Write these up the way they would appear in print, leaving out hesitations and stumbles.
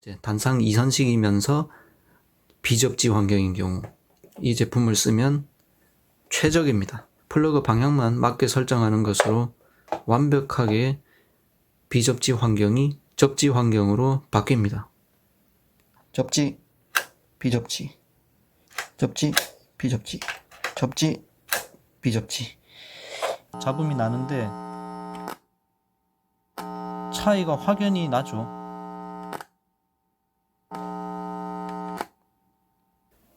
이제 단상 2선식이면서 비접지 환경인 경우 이 제품을 쓰면 최적입니다. 플러그 방향만 맞게 설정하는 것으로 완벽하게 비접지 환경이 접지 환경으로 바뀝니다. 접지, 비접지, 접지, 비접지, 접지, 비접지. 잡음이 나는데 차이가 확연히 나죠.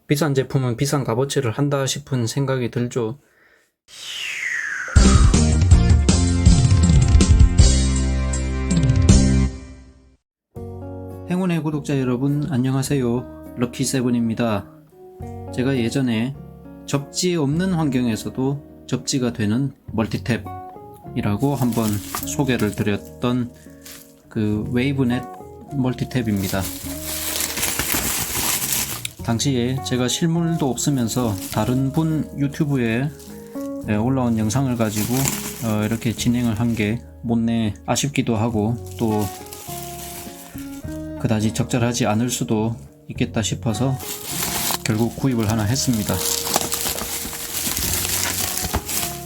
비싼 제품은 비싼 값어치를 한다 싶은 생각이 들죠. 행운의 구독자 여러분, 안녕하세요. 럭키세븐입니다. 제가 예전에 접지 없는 환경에서도 접지가 되는 멀티탭이라고 한번 소개를 드렸던 그 웨이브넷 멀티탭입니다. 당시에 제가 실물도 없으면서 다른 분 유튜브에 올라온 영상을 가지고 이렇게 진행을 한 게 못내 아쉽기도 하고 또 그다지 적절하지 않을 수도 있겠다 싶어서 결국 구입을 하나 했습니다.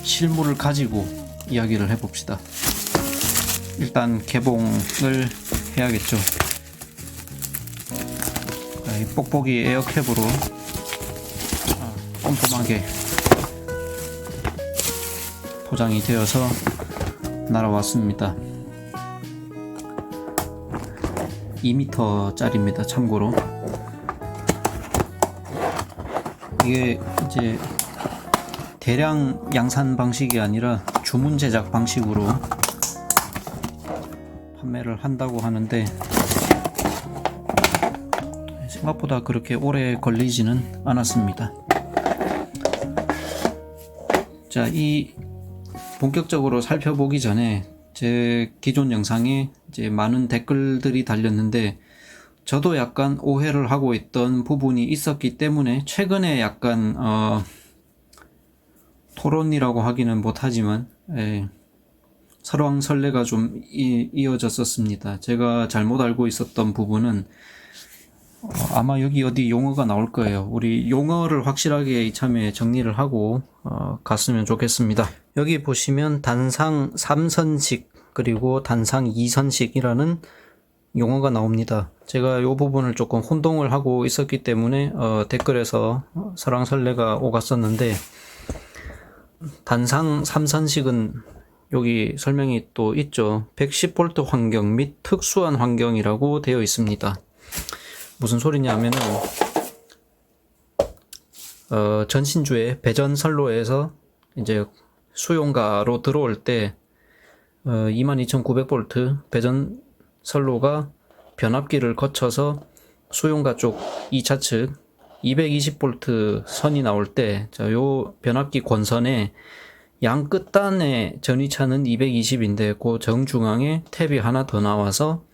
실물을 가지고 이야기를 해봅시다. 일단 개봉을 해야겠죠. 이 뽁뽁이 에어캡으로 꼼꼼하게 포장이 되어서 날아왔습니다. 2m짜리입니다. 참고로 이게 이제 대량 양산 방식이 아니라 주문 제작 방식으로 판매를 한다고 하는데 생각보다 그렇게 오래 걸리지는 않았습니다. 자, 이 본격적으로 살펴보기 전에 제 기존 영상에 이제 많은 댓글들이 달렸는데 저도 약간 오해를 하고 있던 부분이 있었기 때문에 최근에 약간 토론이라고 하기는 못하지만 설왕설래가 좀 이어졌었습니다. 제가 잘못 알고 있었던 부분은 아마 여기 어디 용어가 나올 거예요. 우리 용어를 확실하게 이참에 정리를 하고 갔으면 좋겠습니다. 여기 보시면 단상 3선식 그리고 단상 2선식이라는 용어가 나옵니다. 제가 이 부분을 조금 혼동을 하고 있었기 때문에 댓글에서 설왕설래가 오갔었는데 단상 3선식은 여기 설명이 또 있죠. 110V 환경 및 특수한 환경이라고 되어 있습니다. 무슨 소리냐면은 전신주의 배전선로에서 이제 수용가로 들어올 때 22,900V 배전선로가 변압기를 거쳐서 수용가 쪽 2차 측 220V 선이 나올 때 요 변압기 권선에 양 끝단의 전위차는 220인데 그 정중앙에 탭이 하나 더 나와서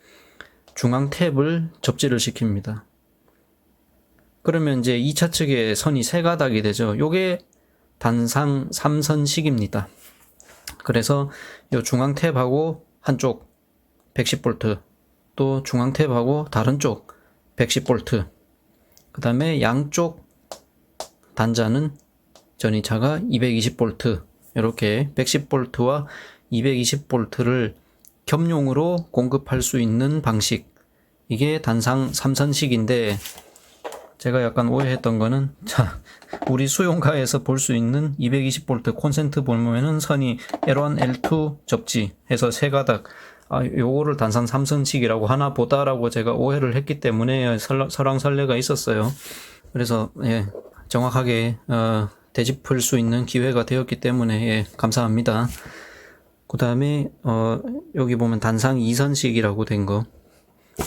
중앙 탭을 접지를 시킵니다. 그러면 이제 2차 측에 선이 3가닥이 되죠. 요게 단상 3선식입니다. 그래서 요 중앙 탭하고 한쪽 110V, 또 중앙 탭하고 다른 쪽 110V, 그 다음에 양쪽 단자는 전위차가 220V, 이렇게 110V와 220V를 겸용으로 공급할 수 있는 방식, 이게 단상 3선식인데 제가 약간 오해했던 거는 자, 우리 수용가에서 볼 수 있는 220V 콘센트 보면은 선이 L1, L2 접지 해서 3가닥, 요거를 단상 3선식이라고 하나 보다라고 제가 오해를 했기 때문에 설왕설래가 있었어요. 그래서 정확하게 되짚을 수 있는 기회가 되었기 때문에 감사합니다. 그 다음에 여기 보면 단상 2선식이라고 된 거,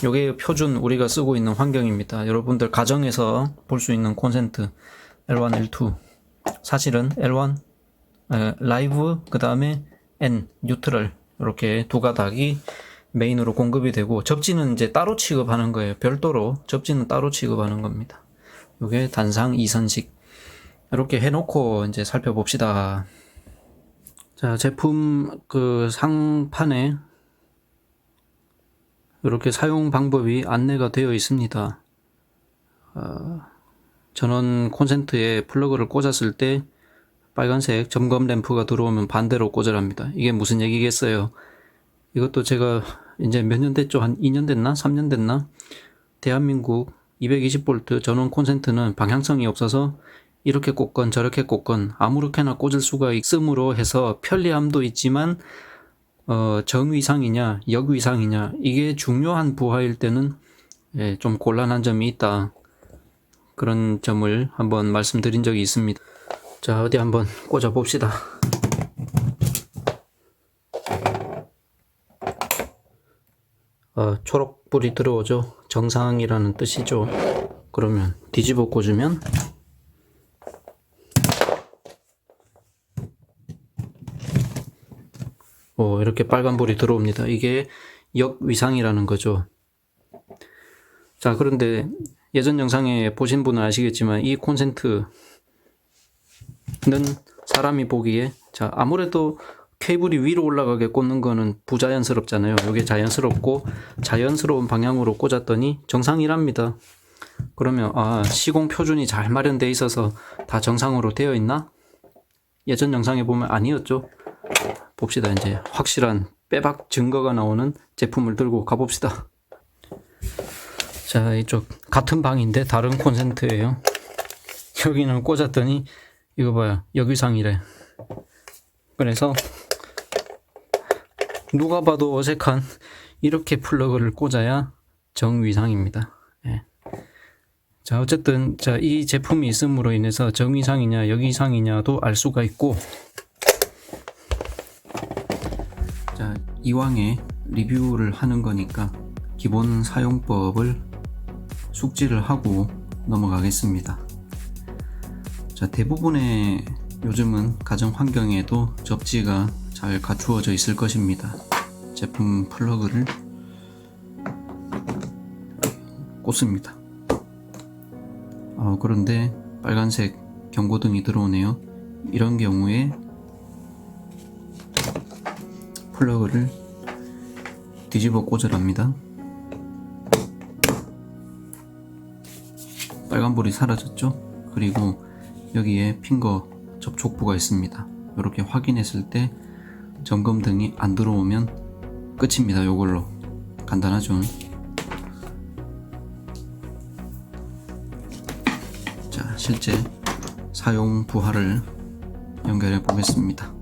요게 표준 우리가 쓰고 있는 환경입니다. 여러분들 가정에서 볼 수 있는 콘센트 L1, L2, 사실은 L1 라이브, 그 다음에 N 뉴트럴, 이렇게 2가닥이 메인으로 공급이 되고 접지는 이제 따로 취급하는 거예요. 별도로 접지는 따로 취급하는 겁니다. 요게 단상 2선식. 이렇게 해놓고 이제 살펴봅시다. 자, 제품 그 상판에 이렇게 사용 방법이 안내가 되어 있습니다. 전원 콘센트에 플러그를 꽂았을 때 빨간색 점검 램프가 들어오면 반대로 꽂으랍니다. 이게 무슨 얘기겠어요? 이것도 제가 이제 몇 년 됐죠? 한 2년 됐나? 3년 됐나? 대한민국 220V 전원 콘센트는 방향성이 없어서 이렇게 꽂건 저렇게 꽂건 아무렇게나 꽂을 수가 있으므로 해서 편리함도 있지만 정위상이냐 역위상이냐 이게 중요한 부하일 때는 좀 곤란한 점이 있다. 그런 점을 한번 말씀드린 적이 있습니다. 자, 어디 한번 꽂아 봅시다. 초록불이 들어오죠. 정상이라는 뜻이죠. 그러면 뒤집어 꽂으면 이렇게 빨간불이 들어옵니다. 이게 역위상이라는 거죠. 자, 그런데 예전 영상에 보신 분은 아시겠지만 이 콘센트는 사람이 보기에 아무래도 케이블이 위로 올라가게 꽂는 거는 부자연스럽잖아요. 이게 자연스럽고 자연스러운 방향으로 꽂았더니 정상이랍니다. 그러면 시공 표준이 잘 마련되어 있어서 다 정상으로 되어 있나? 예전 영상에 보면 아니었죠. 봅시다. 이제 확실한 빼박 증거가 나오는 제품을 들고 가봅시다. 자, 이쪽 같은 방인데 다른 콘센트예요. 여기는 꽂았더니 이거 봐요. 역위상이래. 그래서 누가 봐도 어색한 이렇게 플러그를 꽂아야 정위상입니다. 자, 어쨌든 이 제품이 있음으로 인해서 정위상이냐 역위상이냐도 알 수가 있고, 자, 이왕에 리뷰를 하는 거니까 기본 사용법을 숙지를 하고 넘어가겠습니다. 자, 대부분의 요즘은 가정 환경에도 접지가 잘 갖추어져 있을 것입니다. 제품 플러그를 꽂습니다. 그런데 빨간색 경고등이 들어오네요. 이런 경우에 플러그를 뒤집어 꽂으랍니다. 빨간불이 사라졌죠? 그리고 여기에 핑거 접촉부가 있습니다. 이렇게 확인했을 때 점검등이 안 들어오면 끝입니다. 이걸로 간단하죠? 자, 실제 사용 부하를 연결해 보겠습니다.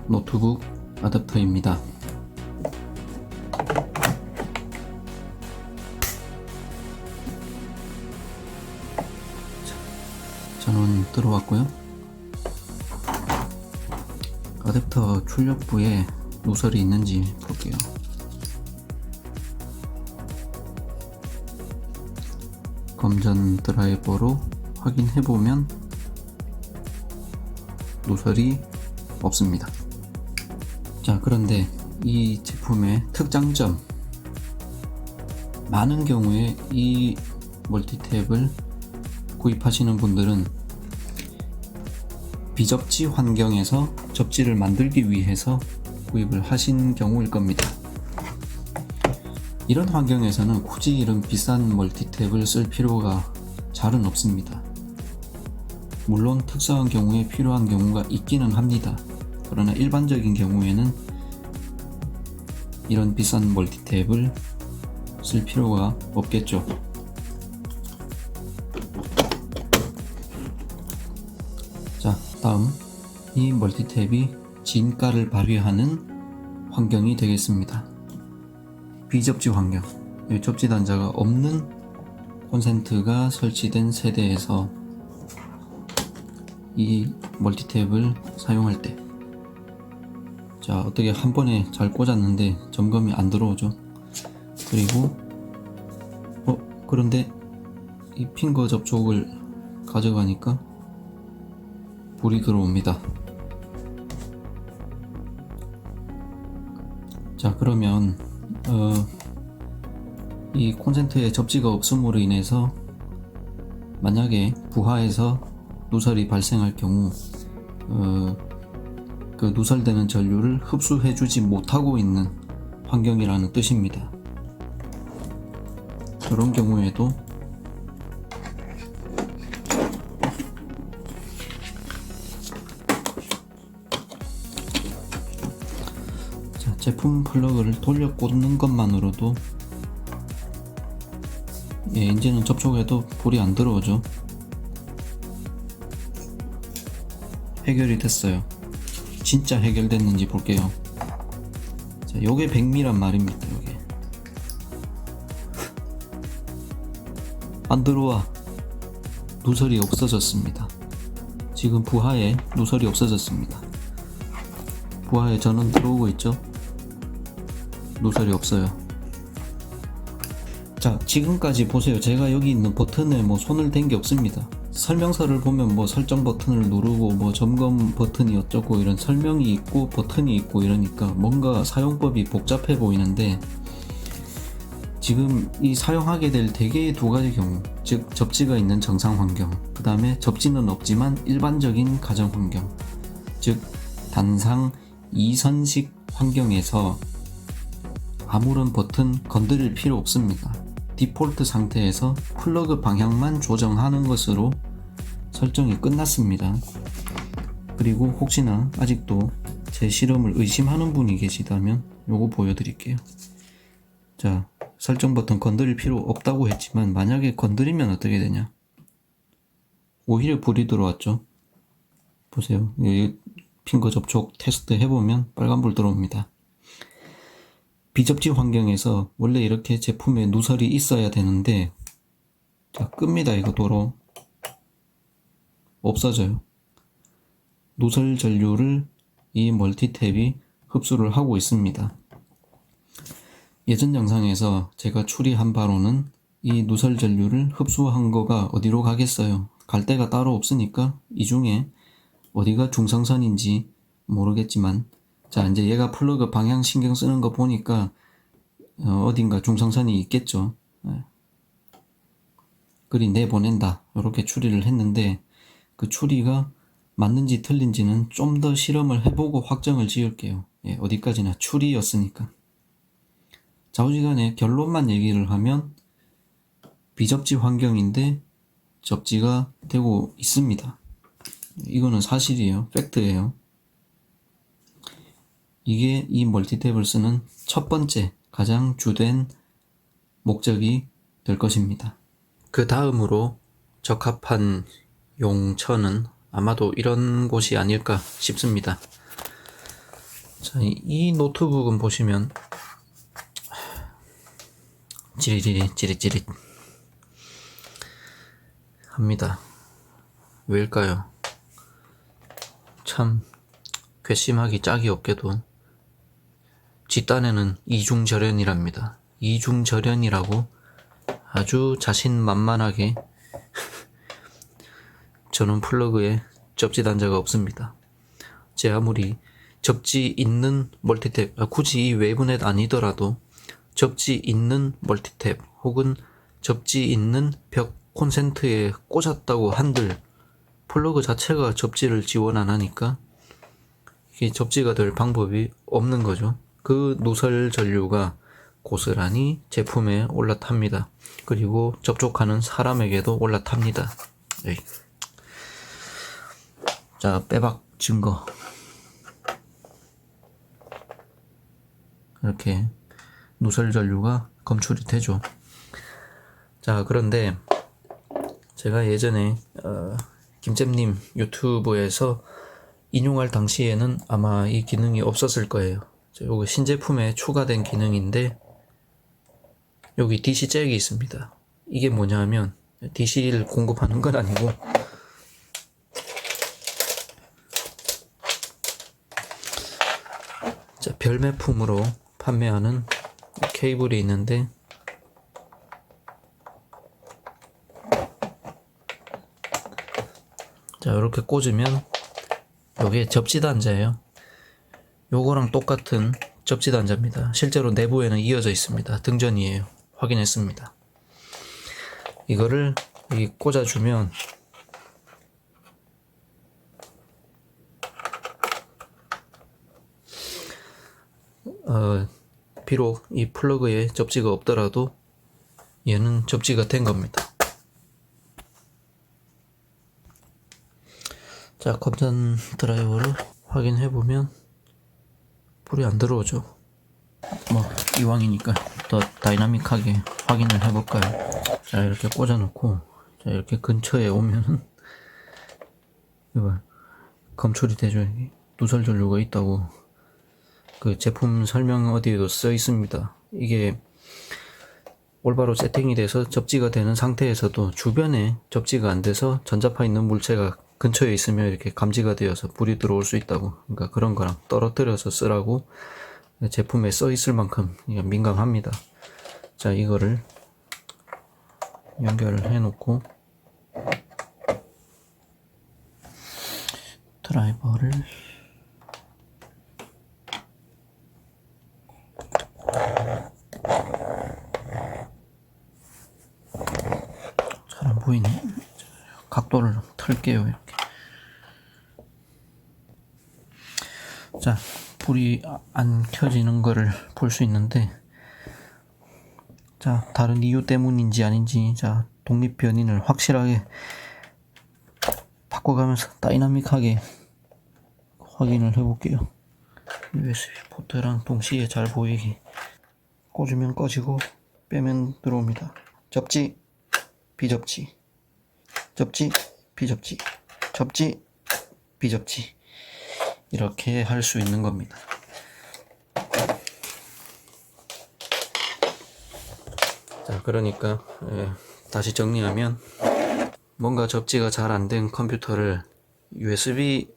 노트북 어댑터입니다. 전원 들어왔고요. 어댑터 출력부에 노설이 있는지 볼게요. 검전 드라이버로 확인해보면 노설이 없습니다. 자, 그런데 이 제품의 특장점, 많은 경우에 이 멀티탭을 구입하시는 분들은 비접지 환경에서 접지를 만들기 위해서 구입을 하신 경우일 겁니다. 이런 환경에서는 굳이 이런 비싼 멀티탭을 쓸 필요가 잘은 없습니다. 물론 특수한 경우에 필요한 경우가 있기는 합니다. 그러나 일반적인 경우에는 이런 비싼 멀티탭을 쓸 필요가 없겠죠. 자, 다음 이 멀티탭이 진가를 발휘하는 환경이 되겠습니다. 비접지 환경, 접지 단자가 없는 콘센트가 설치된 세대에서 이 멀티탭을 사용할 때, 자, 어떻게 한 번에 잘 꽂았는데 점검이 안 들어오죠. 그리고 그런데 이 핑거 접촉을 가져가니까 불이 들어옵니다. 자, 그러면 이 콘센트에 접지가 없음으로 인해서 만약에 부하에서 누설이 발생할 경우 그 누설되는 전류를 흡수해주지 못하고 있는 환경이라는 뜻입니다. 그런 경우에도 자, 제품 플러그를 돌려 꽂는 것만으로도 이제는 접촉해도 불이 안 들어오죠. 해결이 됐어요. 진짜 해결됐는지 볼게요. 자, 요게 백미란 말입니다. 요게 안 들어와. 누설이 없어졌습니다. 지금 부하에 누설이 없어졌습니다. 부하에 전원 들어오고 있죠. 누설이 없어요. 자, 지금까지 보세요. 제가 여기 있는 버튼에 뭐 손을 댄 게 없습니다. 설명서를 보면 뭐 설정 버튼을 누르고 뭐 점검 버튼이 어쩌고 이런 설명이 있고 버튼이 있고 이러니까 뭔가 사용법이 복잡해 보이는데, 지금 이 사용하게 될 대개의 두 가지 경우, 즉 접지가 있는 정상 환경, 그 다음에 접지는 없지만 일반적인 가정 환경, 즉 단상 2선식 환경에서 아무런 버튼 건드릴 필요 없습니다. 디폴트 상태에서 플러그 방향만 조정하는 것으로 설정이 끝났습니다. 그리고 혹시나 아직도 제 실험을 의심하는 분이 계시다면 요거 보여드릴게요. 자, 설정 버튼 건드릴 필요 없다고 했지만 만약에 건드리면 어떻게 되냐? 오히려 불이 들어왔죠. 보세요. 핑거 접촉 테스트 해보면 빨간불 들어옵니다. 비접지 환경에서 원래 이렇게 제품에 누설이 있어야 되는데, 자, 끕니다. 이거 도로 없어져요. 누설 전류를 이 멀티탭이 흡수를 하고 있습니다. 예전 영상에서 제가 추리한 바로는 이 누설 전류를 흡수한 거가 어디로 가겠어요? 갈 데가 따로 없으니까 이 중에 어디가 중성선인지 모르겠지만, 자, 이제 얘가 플러그 방향 신경 쓰는 거 보니까 어딘가 중성선이 있겠죠. 그리 내보낸다, 이렇게 추리를 했는데, 그 추리가 맞는지 틀린지는 좀 더 실험을 해보고 확정을 지을게요. 어디까지나 추리였으니까. 좌우지간에 결론만 얘기를 하면 비접지 환경인데 접지가 되고 있습니다. 이거는 사실이에요. 팩트예요. 이게 이 멀티탭을 쓰는 첫 번째 가장 주된 목적이 될 것입니다. 그 다음으로 적합한 용처는 아마도 이런 곳이 아닐까 싶습니다. 자, 이 노트북은 보시면 찌릿찌릿 합니다. 왜일까요? 참 괘씸하기 짝이 없게도 뒷단에는 이중절연이랍니다. 이중절연이라고 아주 자신만만하게 저는 플러그에 접지 단자가 없습니다. 제 아무리 접지 있는 멀티탭, 굳이 이 외부넷 아니더라도 접지 있는 멀티탭 혹은 접지 있는 벽 콘센트에 꽂았다고 한들 플러그 자체가 접지를 지원 안 하니까 이게 접지가 될 방법이 없는 거죠. 그 누설 전류가 고스란히 제품에 올라탑니다. 그리고 접촉하는 사람에게도 올라탑니다. 에이. 자, 빼박 증거. 이렇게 누설 전류가 검출이 되죠. 자, 그런데 제가 예전에 김잼님 유튜브에서 인용할 당시에는 아마 이 기능이 없었을 거예요. 요거 신제품에 추가된 기능인데, 여기 DC 잭이 있습니다. 이게 뭐냐면 DC를 공급하는 건 아니고 자, 별매품으로 판매하는 케이블이 있는데, 자, 이렇게 꽂으면 여기에 접지 단자예요. 요거랑 똑같은 접지 단자입니다. 실제로 내부에는 이어져 있습니다. 등전이에요. 확인했습니다. 이거를 여기 꽂아주면 비록 이 플러그에 접지가 없더라도 얘는 접지가 된 겁니다. 자, 검전 드라이버를 확인해 보면 불이 안 들어오죠. 뭐 이왕이니까 더 다이나믹하게 확인을 해 볼까요? 자, 이렇게 꽂아 놓고, 자, 이렇게 근처에 오면은 이거 검출이 되죠. 누설 전류가 있다고 그 제품 설명 어디에도 써 있습니다. 이게 올바로 세팅이 돼서 접지가 되는 상태에서도 주변에 접지가 안 돼서 전자파 있는 물체가 근처에 있으면 이렇게 감지가 되어서 불이 들어올 수 있다고, 그러니까 그런 거랑 떨어뜨려서 쓰라고 제품에 써 있을 만큼 민감합니다. 자, 이거를 연결을 해 놓고 드라이버를 잘 안 보이네. 각도를 틀게요. 이렇게. 자, 불이 안 켜지는 거를 볼 수 있는데, 자, 다른 이유 때문인지 아닌지, 자, 독립 변인을 확실하게 바꿔가면서 다이나믹하게 확인을 해볼게요. USB 포트랑 동시에 잘 보이게 꽂으면 꺼지고 빼면 들어옵니다. 접지, 비접지, 접지, 비접지, 접지, 비접지, 이렇게 할 수 있는 겁니다. 자, 그러니까 다시 정리하면, 뭔가 접지가 잘 안 된 컴퓨터를 USB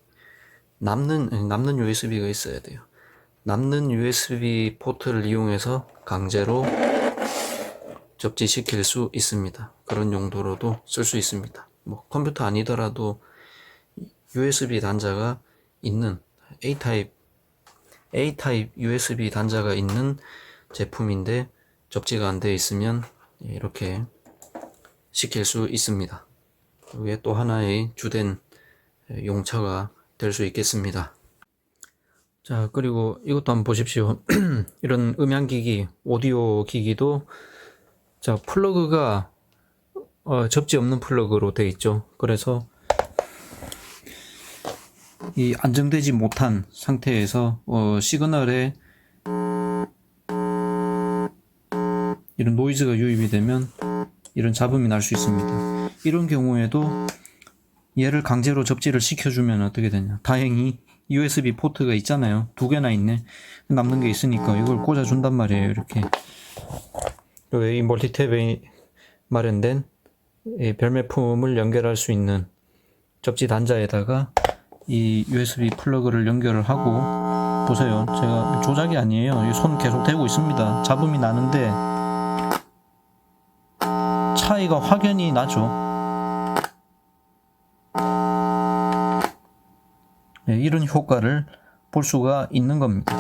남는 USB가 있어야 돼요. 남는 USB 포트를 이용해서 강제로 접지시킬 수 있습니다. 그런 용도로도 쓸 수 있습니다. 뭐 컴퓨터 아니더라도 USB 단자가 있는 A타입 USB 단자가 있는 제품인데 접지가 안 되어 있으면 이렇게 시킬 수 있습니다. 이게 또 하나의 주된 용처가 될 수 있겠습니다. 자, 그리고 이것도 한번 보십시오. 이런 음향기기, 오디오 기기도, 자, 플러그가 접지 없는 플러그로 되어 있죠. 그래서 이 안정되지 못한 상태에서 시그널에 이런 노이즈가 유입이 되면 이런 잡음이 날 수 있습니다. 이런 경우에도 얘를 강제로 접지를 시켜주면 어떻게 되냐, 다행히 USB 포트가 있잖아요. 2개나 있네. 남는 게 있으니까 이걸 꽂아준단 말이에요. 이렇게 이 멀티탭에 마련된 이 별매품을 연결할 수 있는 접지 단자에다가 이 USB 플러그를 연결을 하고, 보세요. 제가 조작이 아니에요. 손 계속 대고 있습니다. 잡음이 나는데 차이가 확연히 나죠. 네, 이런 효과를 볼 수가 있는 겁니다.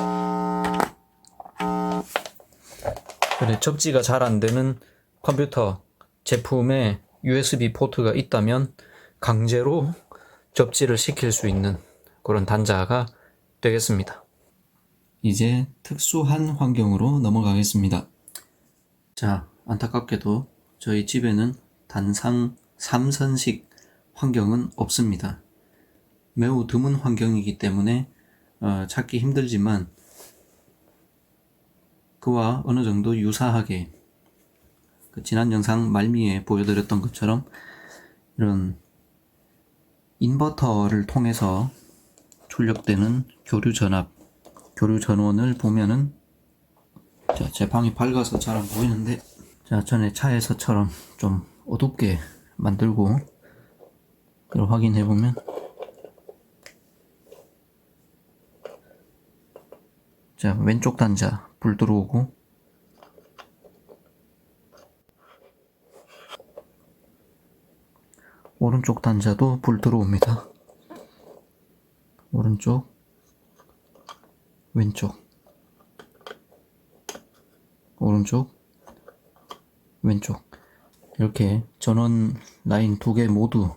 그래, 접지가 잘 안 되는 컴퓨터 제품에 USB 포트가 있다면 강제로 접지를 시킬 수 있는 그런 단자가 되겠습니다. 이제 특수한 환경으로 넘어가겠습니다. 자, 안타깝게도 저희 집에는 단상 3선식 환경은 없습니다. 매우 드문 환경이기 때문에 찾기 힘들지만, 그와 어느 정도 유사하게 지난 영상 말미에 보여드렸던 것처럼 이런 인버터를 통해서 출력되는 교류 전원을 보면은, 자, 제 방이 밝아서 잘 안 보이는데, 자, 전에 차에서처럼 좀 어둡게 만들고 그걸 확인해 보면, 자, 왼쪽 단자 불 들어오고, 오른쪽 단자도 불 들어옵니다. 오른쪽, 왼쪽, 오른쪽, 왼쪽, 이렇게 전원 라인 2개 모두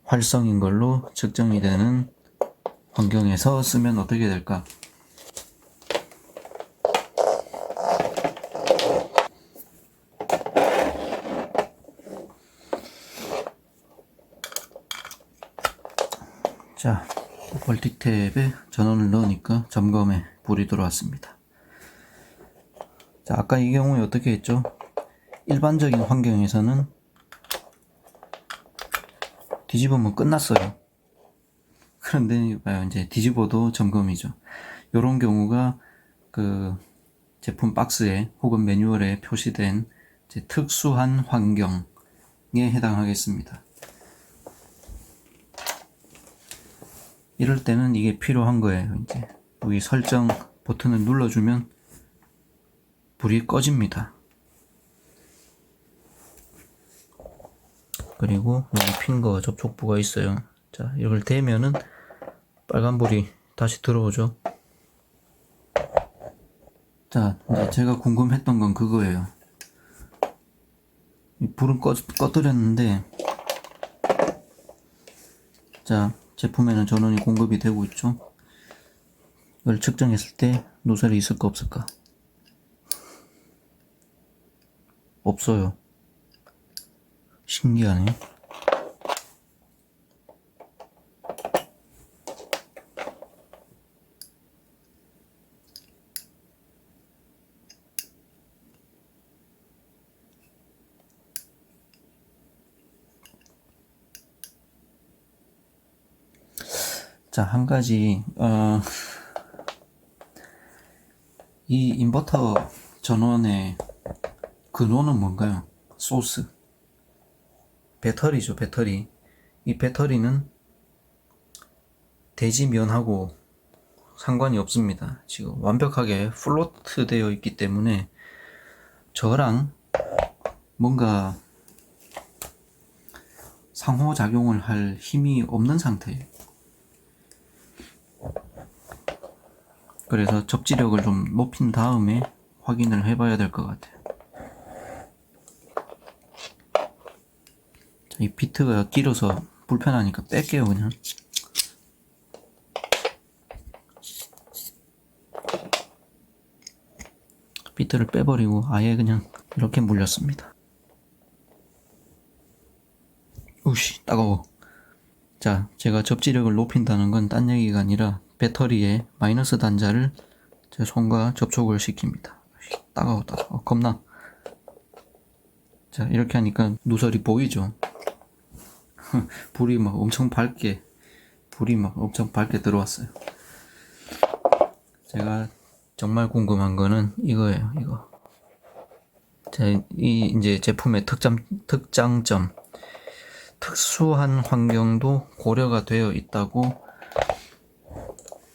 활성인 걸로 측정이 되는 환경에서 쓰면 어떻게 될까? 자, 멀티탭에 전원을 넣으니까 점검에 불이 들어왔습니다. 자, 아까 이 경우에 어떻게 했죠? 일반적인 환경에서는 뒤집으면 끝났어요. 그런데 이제 뒤집어도 점검이죠. 이런 경우가 그 제품 박스에 혹은 매뉴얼에 표시된 이제 특수한 환경에 해당하겠습니다. 이럴 때는 이게 필요한 거예요. 이제 여기 설정 버튼을 눌러주면 불이 꺼집니다. 그리고 여기 핀거 접촉부가 있어요. 자, 이걸 대면은 빨간불이 다시 들어오죠. 자, 이제 제가 궁금했던 건 그거예요. 불은 꺼뜨렸는데, 자, 제품에는 전원이 공급이 되고 있죠. 이걸 측정했을 때 노즐이 있을까 없을까? 없어요. 신기하네. 자, 한 가지, 이 인버터 전원의 근원은 뭔가요? 소스. 배터리죠, 배터리. 이 배터리는 대지면하고 상관이 없습니다. 지금 완벽하게 플로트 되어 있기 때문에 저랑 뭔가 상호작용을 할 힘이 없는 상태예요. 그래서 접지력을 좀 높인 다음에 확인을 해봐야 될 것 같아요. 이 비트가 길어서 불편하니까 뺄게요, 그냥. 비트를 빼버리고 아예 그냥 이렇게 물렸습니다. 우씨, 따가워. 자, 제가 접지력을 높인다는 건 딴 얘기가 아니라 배터리의 마이너스 단자를 제 손과 접촉을 시킵니다. 따가워, 겁나. 자, 이렇게 하니까 누설이 보이죠? 불이 막 엄청 밝게 들어왔어요. 제가 정말 궁금한 거는 이거예요, 이거. 자, 이 이제 제품의 특장점. 특수한 환경도 고려가 되어 있다고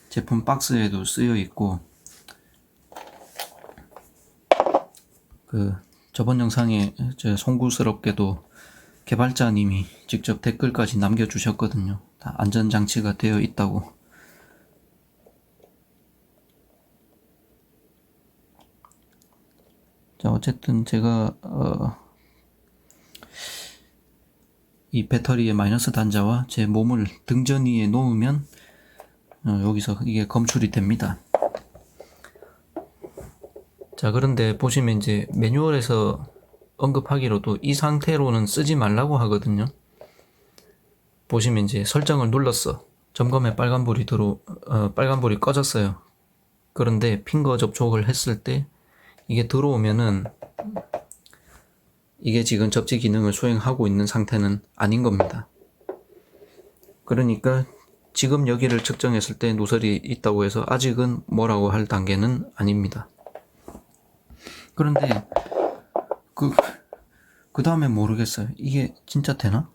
제품 박스에도 쓰여 있고, 저번 영상에 송구스럽게도 개발자님이 직접 댓글까지 남겨주셨거든요. 다 안전장치가 되어 있다고. 자, 어쨌든 제가 이 배터리의 마이너스 단자와 제 몸을 등전 위에 놓으면 여기서 이게 검출이 됩니다. 자, 그런데 보시면 이제 매뉴얼에서 언급하기로도 이 상태로는 쓰지 말라고 하거든요. 보시면 이제 설정을 눌렀어. 점검에 빨간불이 꺼졌어요. 그런데 핑거 접촉을 했을 때 이게 들어오면은 이게 지금 접지 기능을 수행하고 있는 상태는 아닌 겁니다. 그러니까 지금 여기를 측정했을 때 누설이 있다고 해서 아직은 뭐라고 할 단계는 아닙니다. 그런데 그 다음에 모르겠어요. 이게 진짜 되나?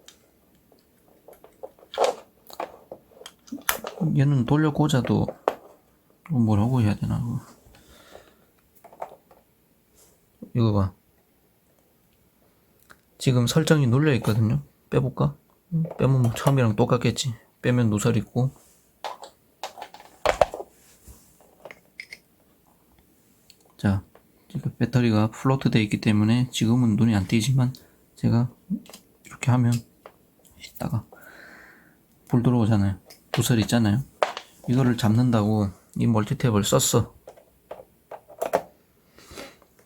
얘는 돌려 꽂아도 뭐라고 해야 되나? 이거 봐. 지금 설정이 눌려 있거든요. 빼볼까? 빼면 뭐 처음이랑 똑같겠지. 빼면 누설 있고. 자, 배터리가 플로트 되어 있기 때문에 지금은 눈이 안 띄지만 제가 이렇게 하면 있다가 불 들어오잖아요. 누설 있잖아요. 이거를 잡는다고 이 멀티탭을 썼어.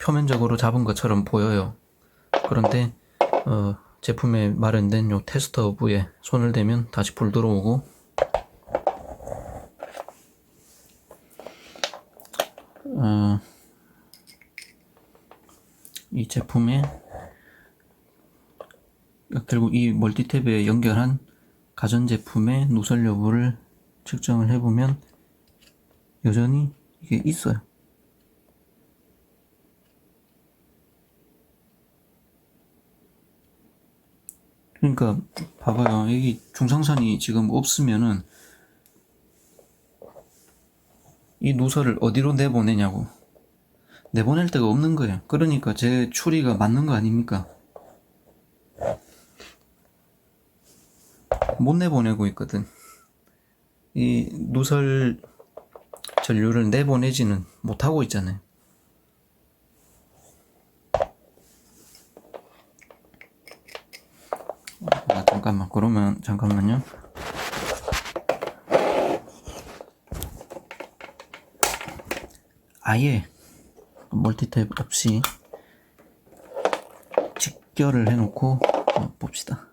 표면적으로 잡은 것처럼 보여요. 그런데 제품에 마련된 요 테스터 부에 손을 대면 다시 불 들어오고, 이 제품에 그리고 이 멀티탭에 연결한 가전제품의 누설 여부를 측정을 해보면 여전히 이게 있어요. 그러니까 봐봐요. 여기 중상선이 지금 없으면은 이 누설을 어디로 내보내냐고. 내보낼 데가 없는 거예요. 그러니까 제 추리가 맞는 거 아닙니까? 못 내보내고 있거든. 이 누설 전류를 내보내지는 못하고 있잖아요. 잠깐만, 그러면 잠깐만요. 아예 멀티탭 없이 직결을 해놓고 봅시다.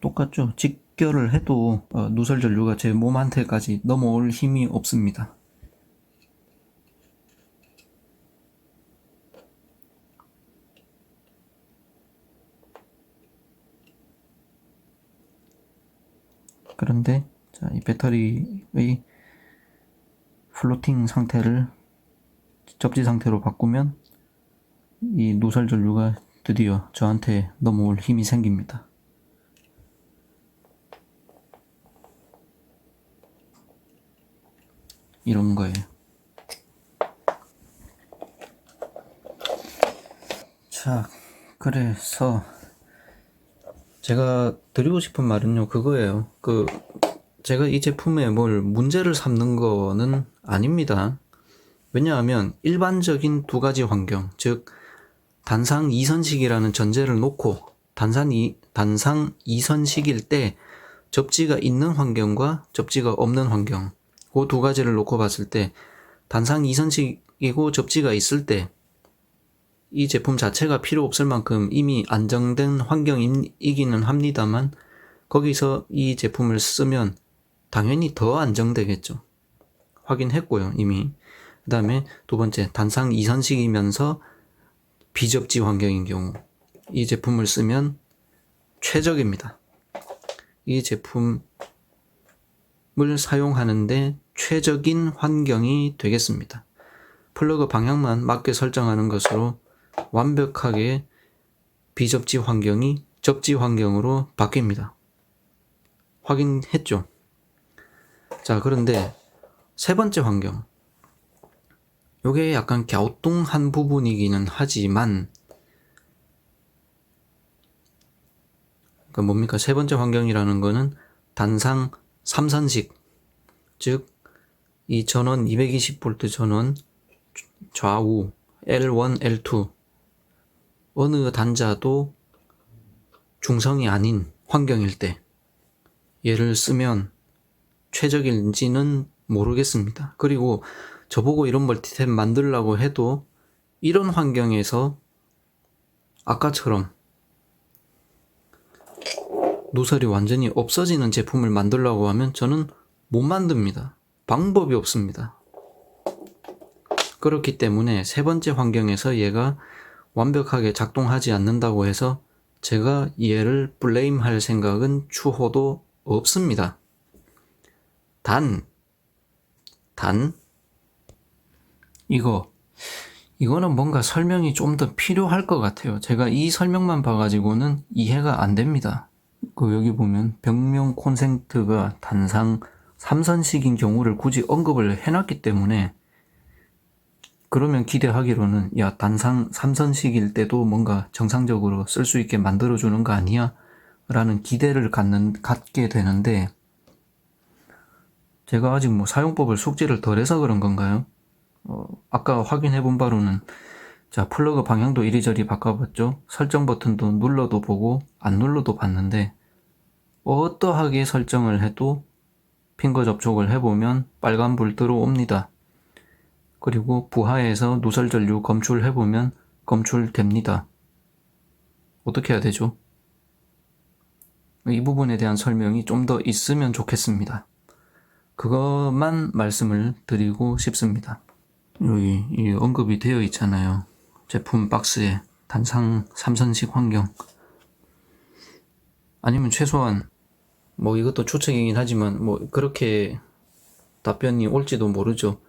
똑같죠. 직결을 해도 누설 전류가 제 몸한테까지 넘어올 힘이 없습니다. 그런데 자, 이 배터리의 플로팅 상태를 접지 상태로 바꾸면 이 누설 전류가 드디어 저한테 넘어올 힘이 생깁니다. 이런 거예요. 자, 그래서 제가 드리고 싶은 말은요, 그거예요. 제가 이 제품에 뭘 문제를 삼는 거는 아닙니다. 왜냐하면 일반적인 두 가지 환경, 즉 단상 2선식이라는 전제를 놓고 단상 2선식일 때 접지가 있는 환경과 접지가 없는 환경, 그 두 가지를 놓고 봤을 때 단상 2선식이고 접지가 있을 때 이 제품 자체가 필요 없을 만큼 이미 안정된 환경이기는 합니다만 거기서 이 제품을 쓰면 당연히 더 안정되겠죠. 확인했고요, 이미. 그 다음에 두 번째, 단상 2선식이면서 비접지 환경인 경우 이 제품을 쓰면 최적입니다. 이 제품을 사용하는데 최적인 환경이 되겠습니다. 플러그 방향만 맞게 설정하는 것으로 완벽하게 비접지 환경이 접지 환경으로 바뀝니다. 확인했죠? 자, 그런데 세 번째 환경. 요게 약간 갸우뚱한 부분이기는 하지만 뭡니까? 세 번째 환경이라는 거는 단상 3선식, 즉 이 전원 220V 전원 좌우 L1, L2 어느 단자도 중성이 아닌 환경일 때 얘를 쓰면 최적일지는 모르겠습니다. 그리고 저보고 이런 멀티탭 만들라고 해도 이런 환경에서 아까처럼 누설이 완전히 없어지는 제품을 만들라고 하면 저는 못 만듭니다. 방법이 없습니다. 그렇기 때문에 세 번째 환경에서 얘가 완벽하게 작동하지 않는다고 해서 제가 얘를 블레임할 생각은 추호도 없습니다. 단 이거는 뭔가 설명이 좀 더 필요할 것 같아요. 제가 이 설명만 봐가지고는 이해가 안 됩니다. 여기 보면 병명 콘센트가 단상 3선식인 경우를 굳이 언급을 해놨기 때문에 그러면 기대하기로는 야, 단상 3선식일 때도 뭔가 정상적으로 쓸 수 있게 만들어주는 거 아니야? 라는 기대를 갖게 되는데 제가 아직 사용법을 숙지를 덜 해서 그런 건가요? 아까 확인해 본 바로는 자, 플러그 방향도 이리저리 바꿔봤죠? 설정 버튼도 눌러도 보고 안 눌러도 봤는데 어떠하게 설정을 해도 핑거 접촉을 해보면 빨간불 들어옵니다. 그리고 부하에서 누설 전류 검출해보면 검출됩니다. 어떻게 해야 되죠? 이 부분에 대한 설명이 좀 더 있으면 좋겠습니다. 그것만 말씀을 드리고 싶습니다. 여기 이 언급이 되어 있잖아요. 제품 박스에 단상 3선식 환경. 아니면 최소한 뭐 이것도 추측이긴 하지만 뭐 그렇게 답변이 올지도 모르죠.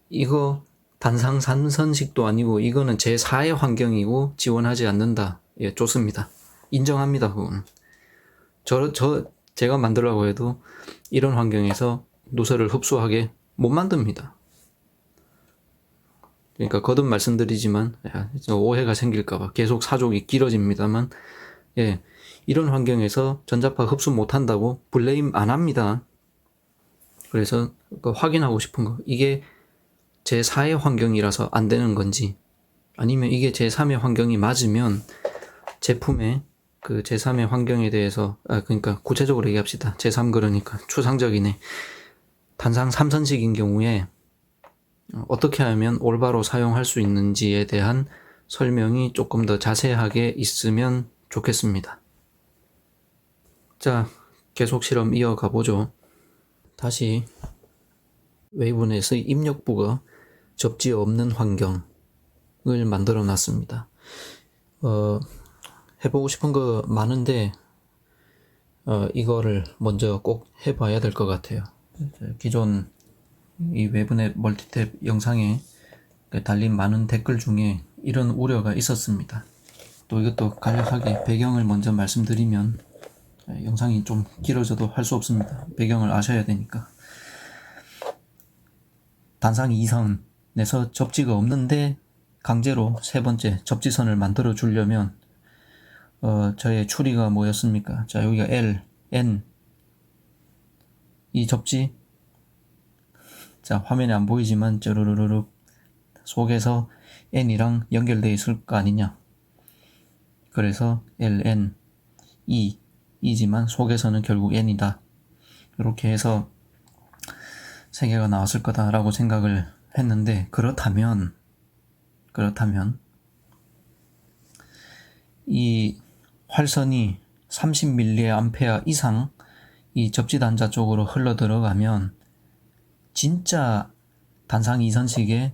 이거 단상 3선식도 아니고 이거는 제4의 환경이고 지원하지 않는다. 예, 좋습니다. 인정합니다. 그거는. 제가 만들라고 해도 이런 환경에서 누설을 흡수하게 못 만듭니다. 그러니까 거듭 말씀드리지만 오해가 생길까봐 계속 사족이 길어집니다만, 예, 이런 환경에서 전자파 흡수 못한다고 블레임 안 합니다. 그래서 확인하고 싶은 거, 이게 제4의 환경이라서 안 되는 건지, 아니면 이게 제3의 환경이 맞으면 제품의 그 제3의 환경에 대해서, 그러니까 구체적으로 얘기합시다. 제3 그러니까 추상적이네. 단상 3선식인 경우에 어떻게 하면 올바로 사용할 수 있는지에 대한 설명이 조금 더 자세하게 있으면 좋겠습니다. 자, 계속 실험 이어가 보죠. 다시 웨이브넷의 입력부가 접지 없는 환경을 만들어 놨습니다. 해보고 싶은 거 많은데 이거를 먼저 꼭 해봐야 될 것 같아요. 기존 이 웨브넷 멀티탭 영상에 달린 많은 댓글 중에 이런 우려가 있었습니다. 또 이것도 간략하게 배경을 먼저 말씀드리면 영상이 좀 길어져도 할 수 없습니다. 배경을 아셔야 되니까. 단상 2선에서 접지가 없는데 강제로 세 번째 접지선을 만들어 주려면 저의 추리가 뭐였습니까? 자, 여기가 L, N 이 접지, 자, 화면에 안 보이지만 쩌르르르 속에서 N이랑 연결되어 있을 거 아니냐. 그래서 L, N, E, E지만 속에서는 결국 N이다. 이렇게 해서 세 개가 나왔을 거다라고 생각을 했는데, 그렇다면 이 활선이 30mA 이상 이 접지 단자 쪽으로 흘러 들어가면 진짜 단상 2선식에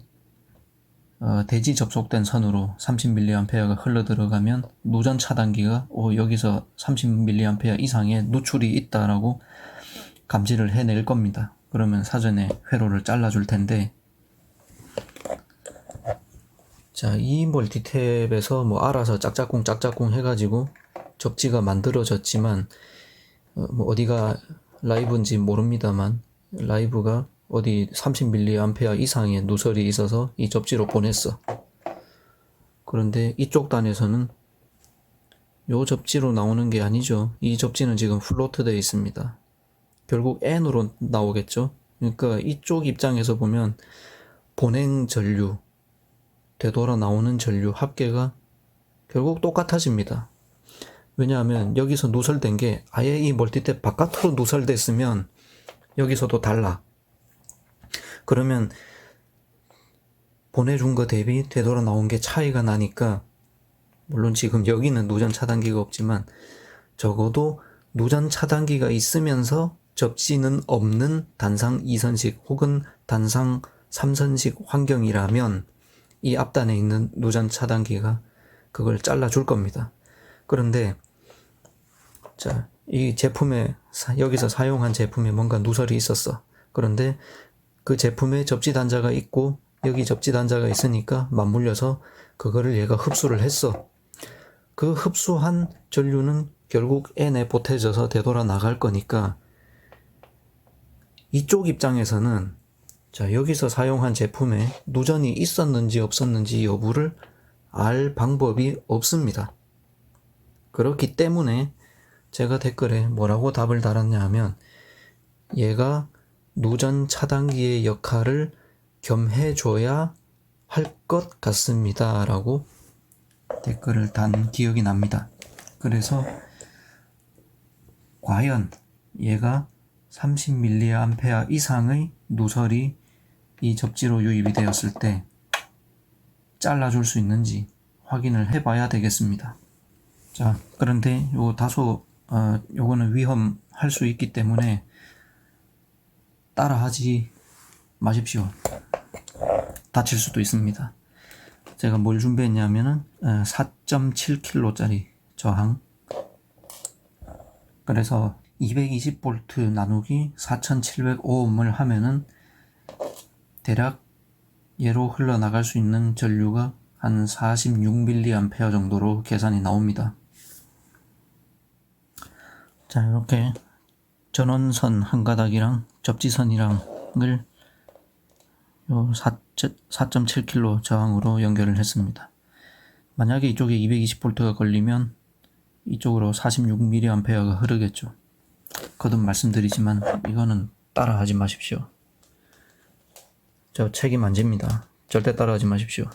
대지 접속된 선으로 30mA가 흘러 들어가면 누전 차단기가 여기서 30mA 이상의 누출이 있다라고 감지를 해낼 겁니다. 그러면 사전에 회로를 잘라줄 텐데, 자, 이 멀티탭에서 뭐 알아서 짝짝꿍 해가지고 접지가 만들어졌지만 뭐 어디가 라이브인지 모릅니다만 라이브가 어디 30mA 이상의 누설이 있어서 이 접지로 보냈어. 그런데 이쪽 단에서는 요 접지로 나오는 게 아니죠. 이 접지는 지금 플로트 되어 있습니다. 결국 N으로 나오겠죠. 그러니까 이쪽 입장에서 보면 보냉 전류, 되돌아 나오는 전류 합계가 결국 똑같아집니다. 왜냐하면 여기서 누설된 게 아예 이 멀티탭 바깥으로 누설됐으면 여기서도 달라. 그러면 보내준 거 대비 되돌아 나온 게 차이가 나니까, 물론 지금 여기는 누전 차단기가 없지만 적어도 누전 차단기가 있으면서 접지는 없는 단상 2선식 혹은 단상 3선식 환경이라면 이 앞단에 있는 누전 차단기가 그걸 잘라줄 겁니다. 그런데 자, 이 제품에 여기서 사용한 제품에 뭔가 누설이 있었어. 그런데 그 제품에 접지 단자가 있고 여기 접지 단자가 있으니까 맞물려서 그거를 얘가 흡수를 했어. 그 흡수한 전류는 결국 N에 보태져서 되돌아 나갈 거니까 이쪽 입장에서는 자, 여기서 사용한 제품에 누전이 있었는지 없었는지 여부를 알 방법이 없습니다. 그렇기 때문에 제가 댓글에 뭐라고 답을 달았냐 하면 얘가 누전 차단기의 역할을 겸해줘야 할 것 같습니다 라고 댓글을 단 기억이 납니다. 그래서 과연 얘가 30mA 이상의 누설이 이 접지로 유입이 되었을 때 잘라줄 수 있는지 확인을 해봐야 되겠습니다. 자, 그런데 요 다소 요거는 위험할 수 있기 때문에 따라하지 마십시오. 다칠 수도 있습니다. 제가 뭘 준비했냐면은 4.7kg짜리 저항, 그래서 220V 나누기 4700ohm을 하면은 대략 얘로 흘러나갈 수 있는 전류가 한 46mA 정도로 계산이 나옵니다. 자, 이렇게 전원선 한 가닥이랑 접지선이랑을 요 4.7kg 저항으로 연결을 했습니다. 만약에 이쪽에 220V가 걸리면 이쪽으로 46mA가 흐르겠죠. 거듭 말씀드리지만 이거는 따라하지 마십시오. 저 책임 안 집니다. 절대 따라하지 마십시오.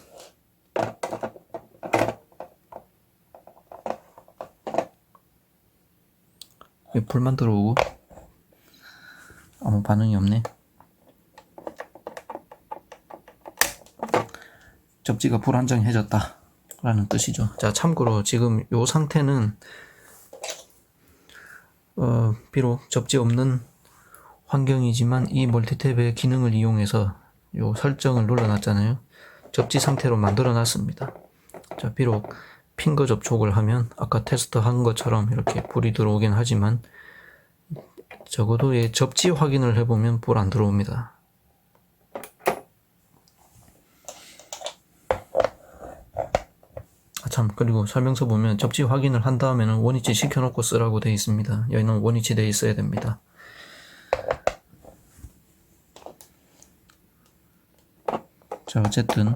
불만 들어오고 아무 반응이 없네. 접지가 불안정해졌다 라는 뜻이죠. 자, 참고로 지금 요 상태는 비록 접지 없는 환경이지만 이 멀티탭의 기능을 이용해서 요 설정을 눌러놨잖아요. 접지 상태로 만들어 놨습니다. 자, 비록 핑거 접촉을 하면 아까 테스트한 것처럼 이렇게 불이 들어오긴 하지만 적어도 이 접지 확인을 해보면 불 안 들어옵니다. 참, 그리고 설명서 보면 접지 확인을 한 다음에는 원위치 시켜놓고 쓰라고 되어 있습니다. 여기는 원위치 되어 있어야 됩니다. 자, 어쨌든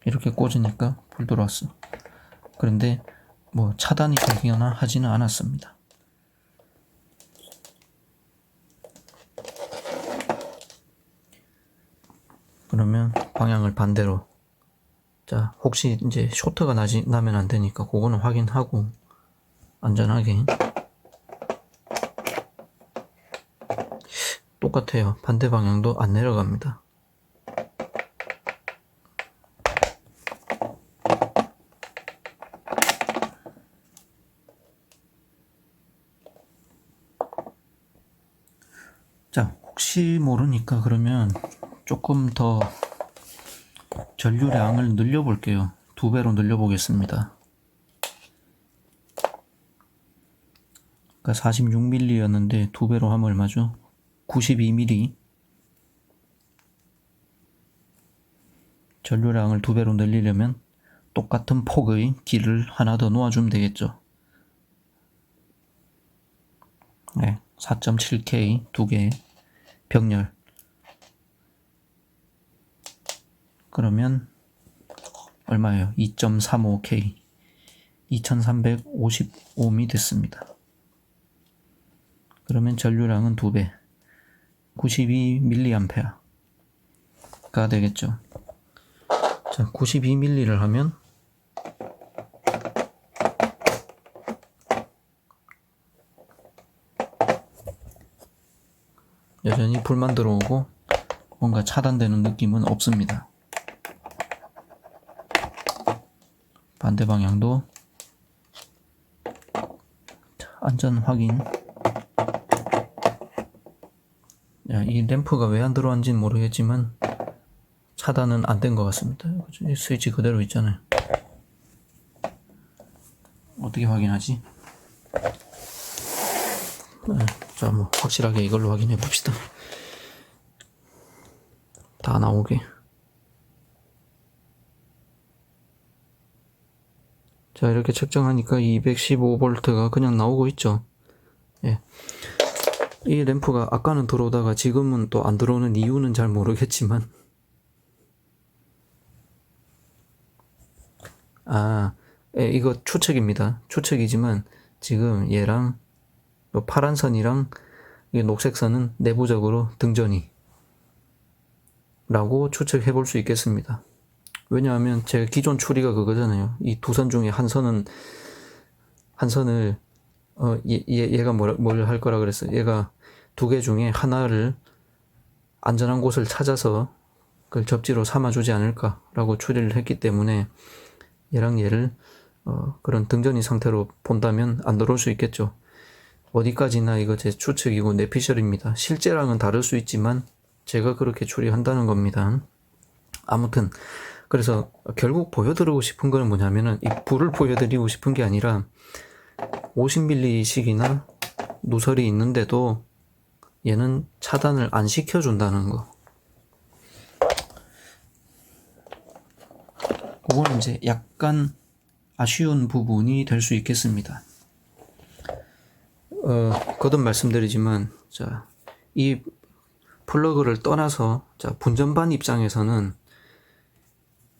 이렇게 꽂으니까 불 들어왔어. 그런데 뭐 차단이 되거나 하지는 않았습니다. 그러면 방향을 반대로, 자, 혹시 이제 쇼트가 나면 안 되니까 그거는 확인하고 안전하게. 똑같아요. 반대 방향도 안 내려갑니다. 자, 혹시 모르니까 그러면 조금 더 전류량을 늘려볼게요. 2배로 늘려보겠습니다. 그러니까 46ml였는데 2배로 하면 얼마죠? 92ml. 전류량을 2배로 늘리려면 똑같은 폭의 길을 하나 더 놓아주면 되겠죠. 네, 4.7K 2개 병렬. 그러면 얼마예요? 2.35K 2350ohm이 됐습니다. 그러면 전류량은 2배 92mA가 되겠죠. 자, 92ml를 하면 여전히 불만 들어오고 뭔가 차단되는 느낌은 없습니다. 반대 방향도 안전 확인. 야, 이 램프가 왜 안 들어왔는지는 모르겠지만 차단은 안 된 것 같습니다. 스위치 그대로 있잖아요. 어떻게 확인하지? 자, 뭐 확실하게 이걸로 확인해 봅시다. 다 나오게. 자, 이렇게 측정하니까 215V가 그냥 나오고 있죠. 예. 이 램프가 아까는 들어오다가 지금은 또 안 들어오는 이유는 잘 모르겠지만, 예, 이거 추측입니다. 추측이지만 지금 얘랑 파란 선이랑 이 녹색 선은 내부적으로 등전이 라고 추측해 볼 수 있겠습니다. 왜냐하면 제 기존 추리가 그거잖아요. 이 두 선 중에 한 선을 얘가 뭘 할 거라 그랬어요. 얘가 두 개 중에 하나를 안전한 곳을 찾아서 그걸 접지로 삼아주지 않을까라고 추리를 했기 때문에 얘랑 얘를 그런 등전이 상태로 본다면 안 들어올 수 있겠죠. 어디까지나 이거 제 추측이고 내피셜입니다. 실제랑은 다를 수 있지만 제가 그렇게 추리한다는 겁니다. 아무튼 그래서 결국 보여드리고 싶은 거는 뭐냐면은 이 불을 보여드리고 싶은 게 아니라 50mm씩이나 누설이 있는데도 얘는 차단을 안 시켜준다는 거. 그거는 이제 약간 아쉬운 부분이 될 수 있겠습니다. 거듭 말씀드리지만, 자, 이 플러그를 떠나서, 자, 분전반 입장에서는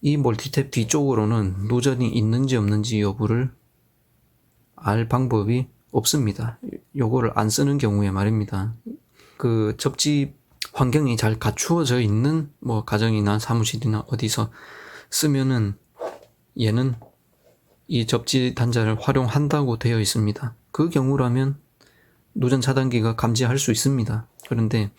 이 멀티탭 뒤쪽으로는 노전이 있는지 없는지 여부를 알 방법이 없습니다. 요거를 안 쓰는 경우에 말입니다. 그 접지 환경이 잘 갖추어져 있는 뭐 가정이나 사무실이나 어디서 쓰면은 얘는 이 접지 단자를 활용한다고 되어 있습니다. 그 경우라면 노전 차단기가 감지할 수 있습니다. 그런데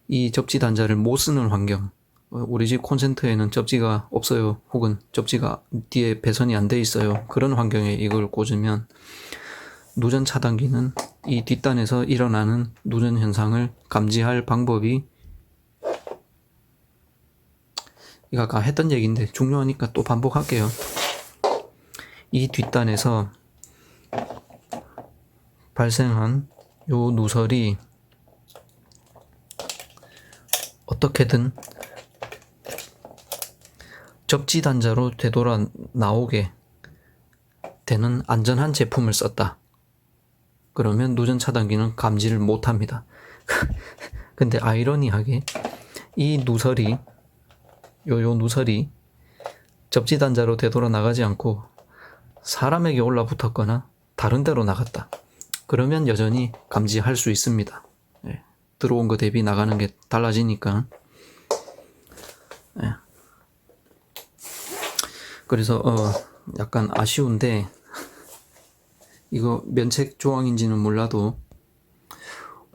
이 접지 단자를 못 쓰는 환경, 우리 집 콘센트에는 접지가 없어요. 혹은 접지가 뒤에 배선이 안 돼 있어요. 그런 환경에 이걸 꽂으면 누전 차단기는 이 뒷단에서 일어나는 누전 현상을 감지할 방법이, 이거 아까 했던 얘기인데 중요하니까 또 반복할게요. 이 뒷단에서 발생한 요 누설이 어떻게든 접지 단자로 되돌아 나오게 되는 안전한 제품을 썼다. 그러면 누전 차단기는 감지를 못합니다. 근데 아이러니하게 이 누설이 요 누설이 접지 단자로 되돌아 나가지 않고 사람에게 올라붙었거나 다른 데로 나갔다. 그러면 여전히 감지할 수 있습니다. 예, 들어온 거 대비 나가는 게 달라지니까. 예. 그래서 약간 아쉬운데 이거 면책 조항인지는 몰라도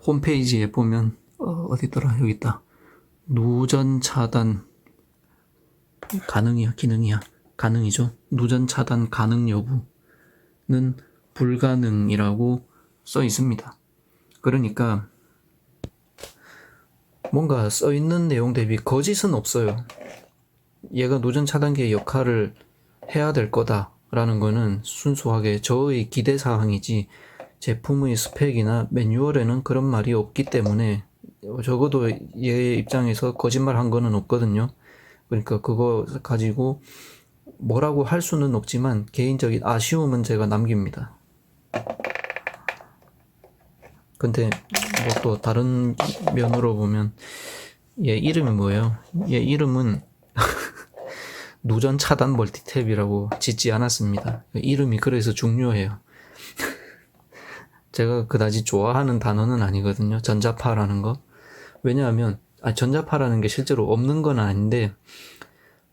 홈페이지에 보면 어디더라, 여기 있다. 누전 차단 가능이야, 기능이야? 가능이죠. 누전 차단 가능 여부는 불가능이라고 써 있습니다. 그러니까 뭔가 써 있는 내용 대비 거짓은 없어요. 얘가 누전 차단기의 역할을 해야 될 거다라는 거는 순수하게 저의 기대 사항이지 제품의 스펙이나 매뉴얼에는 그런 말이 없기 때문에 적어도 얘 입장에서 거짓말 한 거는 없거든요. 그러니까 그거 가지고 뭐라고 할 수는 없지만 개인적인 아쉬움은 제가 남깁니다. 근데 뭐 또 다른 면으로 보면 얘 이름이 뭐예요? 얘 이름은 누전 차단 멀티탭이라고 짓지 않았습니다. 이름이 그래서 중요해요. 제가 그다지 좋아하는 단어는 아니거든요. 전자파라는 거. 왜냐하면 전자파라는 게 실제로 없는 건 아닌데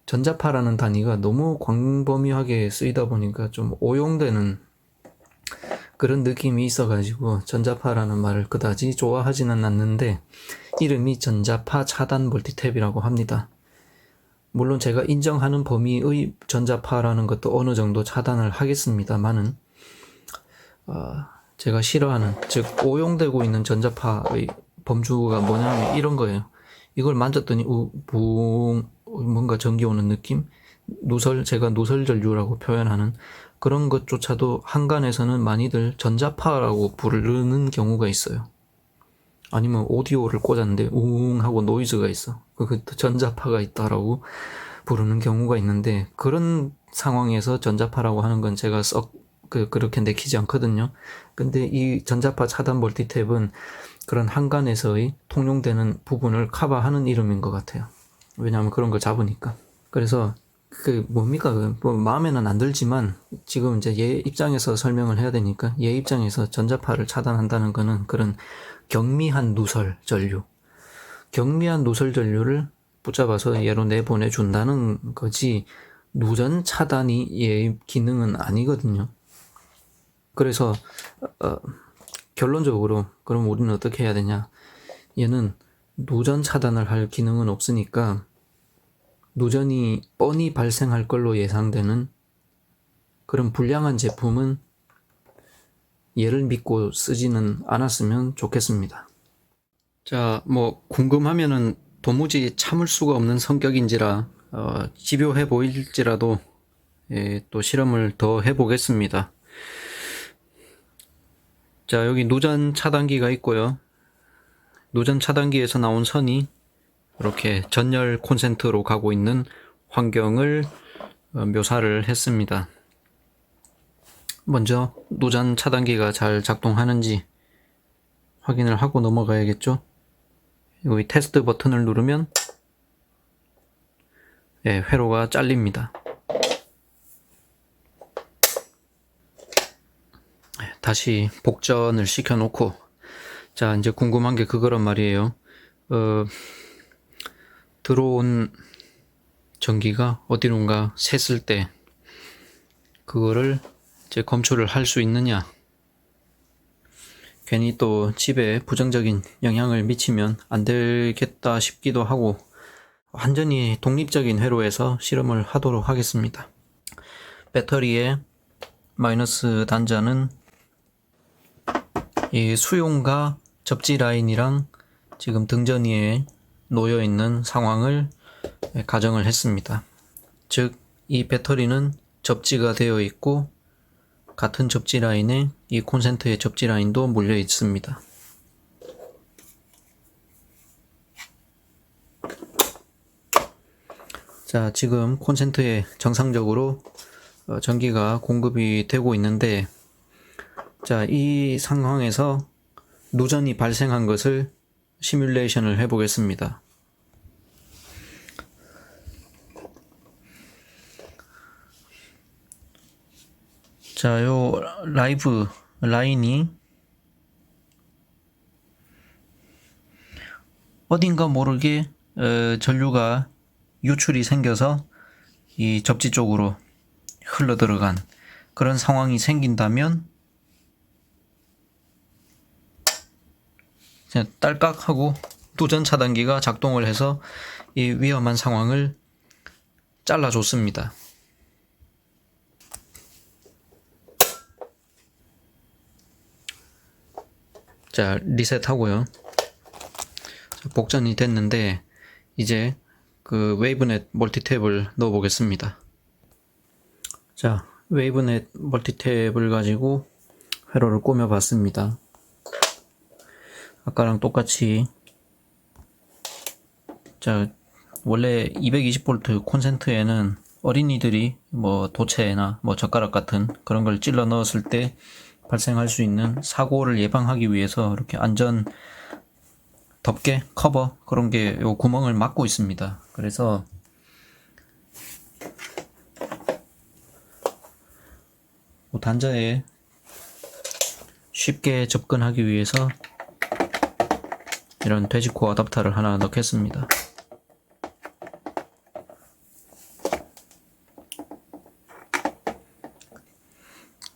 전자파라는 단위가 너무 광범위하게 쓰이다 보니까 좀 오용되는 그런 느낌이 있어가지고 전자파라는 말을 그다지 좋아하지는 않는데 이름이 전자파 차단 멀티탭이라고 합니다. 물론 제가 인정하는 범위의 전자파라는 것도 어느 정도 차단을 하겠습니다만은 제가 싫어하는, 즉 오용되고 있는 전자파의 범주가 뭐냐면 이런 거예요. 이걸 만졌더니 뭔가 전기 오는 느낌? 제가 누설 전류라고 표현하는 그런 것조차도 한간에서는 많이들 전자파라고 부르는 경우가 있어요. 아니면 오디오를 꽂았는데 웅 하고 노이즈가 있어. 그것도 전자파가 있다라고 부르는 경우가 있는데 그런 상황에서 전자파라고 하는 건 제가 그렇게 내키지 않거든요. 근데 이 전자파 차단 멀티탭은 그런 한간에서의 통용되는 부분을 커버하는 이름인 것 같아요. 왜냐하면 그런 걸 잡으니까. 그래서 뭡니까? 뭐 마음에는 안 들지만 지금 이제 얘 입장에서 설명을 해야 되니까 얘 입장에서 전자파를 차단한다는 거는 그런 경미한 누설 전류, 경미한 누설 전류를 붙잡아서 얘로 내보내준다는 거지 누전 차단이 얘의 기능은 아니거든요. 그래서 결론적으로 그럼 우리는 어떻게 해야 되냐? 얘는 누전 차단을 할 기능은 없으니까 누전이 뻔히 발생할 걸로 예상되는 그런 불량한 제품은 얘를 믿고 쓰지는 않았으면 좋겠습니다. 자, 뭐 궁금하면은 도무지 참을 수가 없는 성격인지라 집요해 보일지라도 또 실험을 더 해보겠습니다. 자, 여기 누전 차단기가 있고요. 누전 차단기에서 나온 선이 이렇게 전열 콘센트로 가고 있는 환경을 묘사를 했습니다. 먼저 누전 차단기가 잘 작동하는지 확인을 하고 넘어가야겠죠. 여기 테스트 버튼을 누르면 회로가 잘립니다. 다시 복전을 시켜 놓고, 자, 이제 궁금한 게 그거란 말이에요. 들어온 전기가 어디론가 샜을 때 그거를 이제 검출을 할 수 있느냐. 괜히 또 집에 부정적인 영향을 미치면 안 되겠다 싶기도 하고, 완전히 독립적인 회로에서 실험을 하도록 하겠습니다. 배터리의 마이너스 단자는 이 수용과 접지 라인이랑 지금 등전 위에 놓여 있는 상황을 가정을 했습니다. 즉, 이 배터리는 접지가 되어 있고 같은 접지 라인에 이 콘센트의 접지 라인도 몰려 있습니다. 자, 지금 콘센트에 정상적으로 전기가 공급이 되고 있는데, 자, 이 상황에서 누전이 발생한 것을 시뮬레이션을 해보겠습니다. 자, 요 라이브 라인이 어딘가 모르게 전류가 유출이 생겨서 이 접지 쪽으로 흘러 들어간 그런 상황이 생긴다면 그냥 딸깍 하고 누전 차단기가 작동을 해서 이 위험한 상황을 잘라줬습니다. 자, 리셋하고요. 복전이 됐는데 이제 그 웨이브넷 멀티탭을 넣어 보겠습니다. 자, 웨이브넷 멀티탭을 가지고 회로를 꾸며 봤습니다. 아까랑 똑같이, 자, 원래 220V 콘센트에는 어린이들이 뭐 도체나 뭐 젓가락 같은 그런 걸 찔러 넣었을 때 발생할 수 있는 사고를 예방하기 위해서 이렇게 안전 덮개, 커버, 그런 게 요 구멍을 막고 있습니다. 그래서 단자에 쉽게 접근하기 위해서 이런 돼지코 어댑터를 하나 넣겠습니다.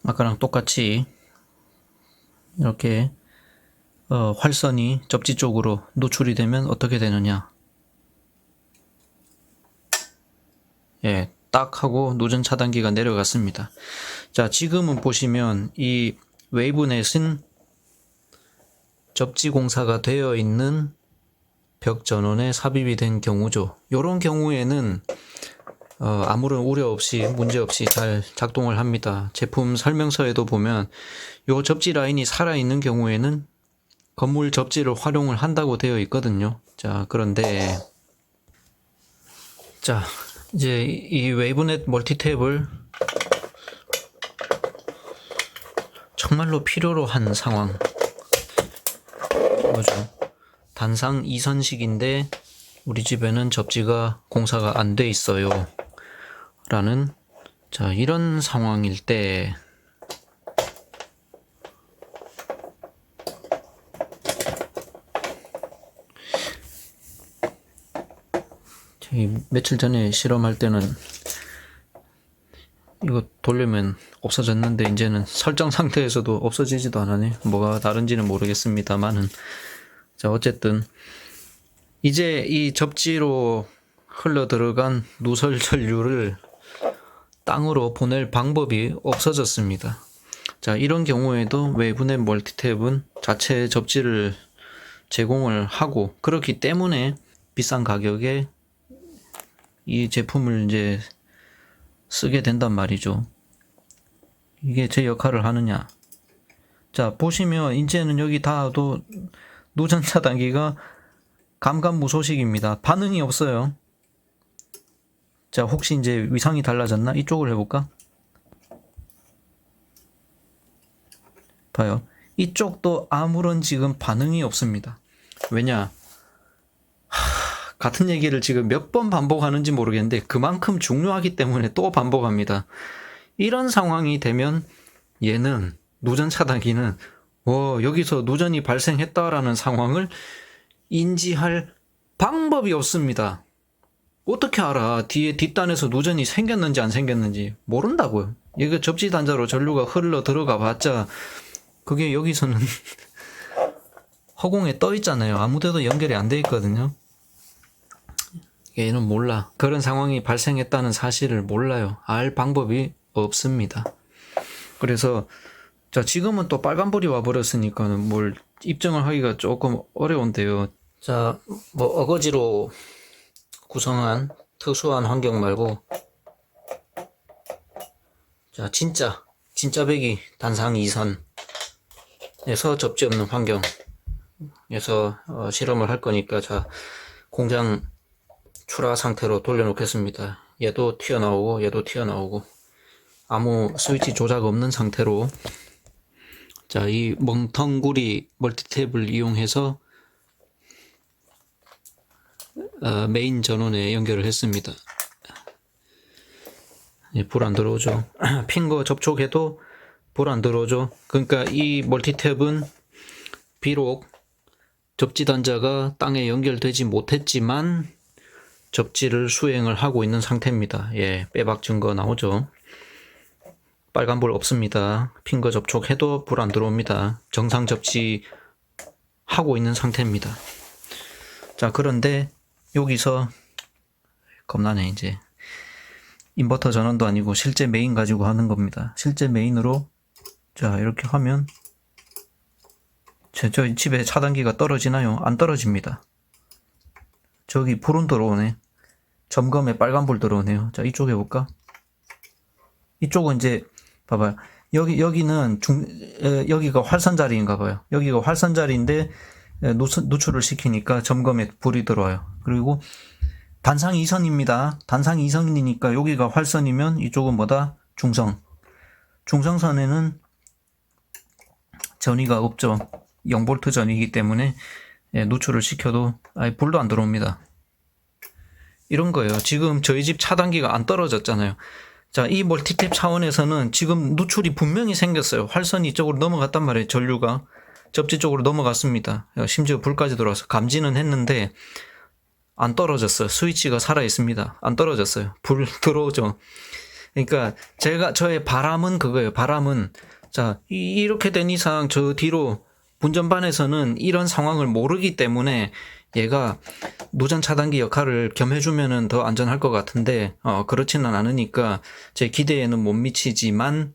아까랑 똑같이 이렇게 활선이 접지 쪽으로 노출이 되면 어떻게 되느냐. 예, 딱 하고 누전 차단기가 내려갔습니다. 자, 지금은 보시면 이 웨이브넷은 접지 공사가 되어 있는 벽 전원에 삽입이 된 경우죠. 이런 경우에는 아무런 우려 없이 문제 없이 잘 작동을 합니다. 제품 설명서에도 보면 요 접지 라인이 살아있는 경우에는 건물 접지를 활용을 한다고 되어 있거든요. 자, 그런데 자, 이제 이 웨이브넷 멀티탭을 정말로 필요로 한 상황, 뭐죠? 단상 2선식인데 우리 집에는 접지가 공사가 안 돼 있어요 라는, 자, 이런 상황일 때 며칠 전에 실험할 때는 이거 돌리면 없어졌는데 이제는 설정 상태에서도 없어지지도 않으네. 뭐가 다른지는 모르겠습니다만은, 자, 어쨌든 이제 이 접지로 흘러 들어간 누설 전류를 땅으로 보낼 방법이 없어졌습니다. 자, 이런 경우에도 웨이브넷 멀티탭은 자체 접지를 제공을 하고, 그렇기 때문에 비싼 가격에 이 제품을 이제 쓰게 된단 말이죠. 이게 제 역할을 하느냐. 자, 보시면 이제는 여기 다도 누전 차단기가 감감무소식입니다. 반응이 없어요. 자, 혹시 이제 위상이 달라졌나? 이쪽을 해볼까? 봐요. 이쪽도 아무런 지금 반응이 없습니다. 왜냐? 같은 얘기를 지금 몇 번 반복하는지 모르겠는데 그만큼 중요하기 때문에 또 반복합니다. 이런 상황이 되면 얘는 누전 차단기는 여기서 누전이 발생했다라는 상황을 인지할 방법이 없습니다. 어떻게 알아? 뒤에 뒷단에서 누전이 생겼는지 안 생겼는지 모른다고요. 이거 접지 단자로 전류가 흘러 들어가 봤자 그게 여기서는 허공에 떠 있잖아요. 아무데도 연결이 안 돼 있거든요. 얘는 몰라. 그런 상황이 발생했다는 사실을 몰라요. 알 방법이 없습니다. 그래서 자, 지금은 또 빨간불이 와버렸으니까는 뭘 입증을 하기가 조금 어려운데요. 자, 뭐 어거지로 구성한 특수한 환경 말고, 자, 진짜 배기 단상 2선에서 접지 없는 환경에서 실험을 할 거니까, 자, 공장 출하 상태로 돌려놓겠습니다. 얘도 튀어나오고 얘도 튀어나오고 아무 스위치 조작 없는 상태로, 자, 이 멍텅구리 멀티탭을 이용해서 메인 전원에 연결을 했습니다. 불 안 들어오죠. 핀거 접촉해도 불 안 들어오죠. 그러니까 이 멀티탭은 비록 접지 단자가 땅에 연결되지 못했지만 접지를 수행을 하고 있는 상태입니다. 예, 빼박 증거 나오죠. 빨간불 없습니다. 핀거 접촉해도 불 안 들어옵니다. 정상 접지 하고 있는 상태입니다. 자, 그런데 여기서 겁나네. 이제 인버터 전원도 아니고 실제 메인 가지고 하는 겁니다. 실제 메인으로, 자, 이렇게 하면 저 집에 차단기가 떨어지나요? 안 떨어집니다. 저기 불은 들어오네. 점검에 빨간불 들어오네요. 자, 이쪽 해볼까? 이쪽은 이제 봐봐요. 여기는 여기가 활선 자리인가 봐요. 여기가 활선 자리인데 누출을 시키니까 점검에 불이 들어와요. 그리고 단상 2선입니다. 단상 2선이니까 여기가 활선이면 이쪽은 뭐다? 중성. 중성선에는 전위가 없죠. 0V 전위이기 때문에 누출을 시켜도 아예 불도 안 들어옵니다. 이런 거예요. 지금 저희 집 차단기가 안 떨어졌잖아요. 자, 이 멀티탭 차원에서는 지금 누출이 분명히 생겼어요. 활선이 이쪽으로 넘어갔단 말이에요. 전류가 접지 쪽으로 넘어갔습니다. 심지어 불까지 들어와서 감지는 했는데 안 떨어졌어요. 스위치가 살아 있습니다. 안 떨어졌어요. 불 들어오죠. 그러니까 저의 바람은 그거예요. 바람은, 자, 이렇게 된 이상 저 뒤로 분전반에서는 이런 상황을 모르기 때문에 얘가 누전 차단기 역할을 겸해주면은 더 안전할 것 같은데, 그렇지는 않으니까 제 기대에는 못 미치지만,